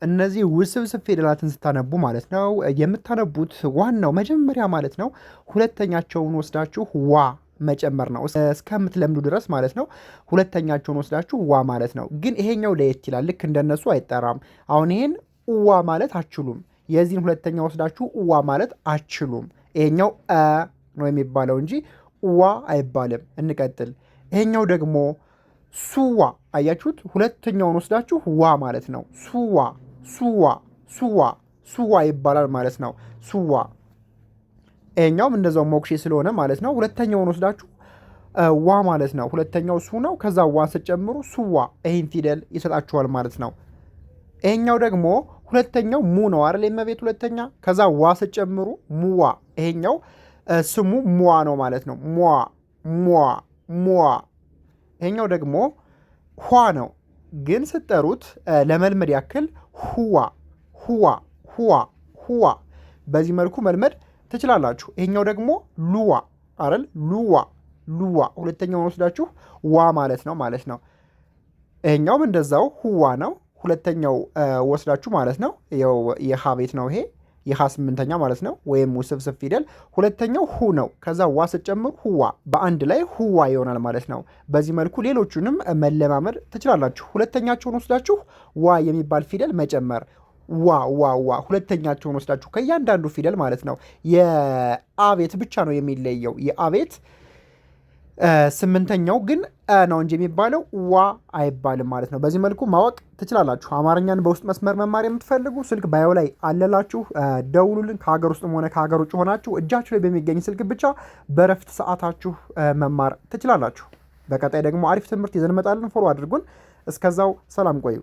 እነዚህ ውስብስብ ፊደላትን ስታነቡ ማለት ነው የምታነቡት ዋናው መጀመሪያ ማለት ነው ሁለተኛቸውን ወስዳችሁ ዋ መጨመር ነው እስከምትለምዱ ድረስ ማለት ነው። ሁለተኛቸውን ወስዳችሁ ዋ ማለት ነው። ግን ይሄኛው ለየት ይላል። ልክ እንደነሱ አይጠራም። አሁን ይሄን ዋ ማለት አችሉም። የዚህን ሁለተኛ ወስዳችሁ ዋ ማለት አችሉም። ይሄኛው ነው የሚባለው እንጂ ዋ አይባልም። እንቀጥል። ይሄኛው ደግሞ ሱዋ። አያችሁት? ሁለተኛውን ወስዳችሁ ዋ ማለት ነው። ሱዋ ሱዋ ሱዋ ሱዋ ይባላል ማለት ነው። ሱዋ። ይሄኛውም እንደዛው ሞክሼ ስለሆነ ማለት ነው ሁለተኛውን ወስዳችሁ ዋ ማለት ነው። ሁለተኛው ሱ ነው። ከዛ ዋን ስትጨምሩ ሱዋ ይህን ፊደል ይሰጣችኋል ማለት ነው። ይሄኛው ደግሞ ሁለተኛው ሙ ነው አይደል? የመቤት ሁለተኛ። ከዛ ዋ ስትጨምሩ ሙዋ። ይሄኛው ስሙ ሙዋ ነው ማለት ነው። ሙዋ ሙዋ ሙዋ። ይሄኛው ደግሞ ኋ ነው፣ ግን ስትጠሩት ለመልመድ ያክል ሁዋ ሁዋ ሁዋ ሁዋ። በዚህ መልኩ መልመድ ትችላላችሁ። ይሄኛው ደግሞ ሉዋ አይደል? ሉዋ ሉዋ። ሁለተኛውን ወስዳችሁ ዋ ማለት ነው። ይሄኛውም እንደዛው ሁዋ ነው። ሁለተኛው ወስዳችሁ ማለት ነው። የሃ ቤት ነው ይሄ የሃ ስምንተኛ ማለት ነው፣ ወይም ውስብስብ ፊደል። ሁለተኛው ሁ ነው። ከዛ ዋ ስትጨምሩ ሁዋ፣ በአንድ ላይ ሁዋ ይሆናል ማለት ነው። በዚህ መልኩ ሌሎቹንም መለማመድ ትችላላችሁ። ሁለተኛቸውን ወስዳችሁ ዋ የሚባል ፊደል መጨመር። ዋ ዋ ዋ። ሁለተኛቸውን ወስዳችሁ ከእያንዳንዱ ፊደል ማለት ነው። የአቤት ብቻ ነው የሚለየው። የአቤት ስምንተኛው ግን ነው እንጂ የሚባለው ዋ አይባልም ማለት ነው። በዚህ መልኩ ማወቅ ትችላላችሁ። አማርኛን በውስጥ መስመር መማር የምትፈልጉ ስልክ ባዮ ላይ አለላችሁ፣ ደውሉልን። ከሀገር ውስጥም ሆነ ከሀገር ውጭ ሆናችሁ እጃችሁ ላይ በሚገኝ ስልክ ብቻ በረፍት ሰዓታችሁ መማር ትችላላችሁ። በቀጣይ ደግሞ አሪፍ ትምህርት ይዘን እንመጣለን። ፎሎ አድርጉን። እስከዛው ሰላም ቆዩ።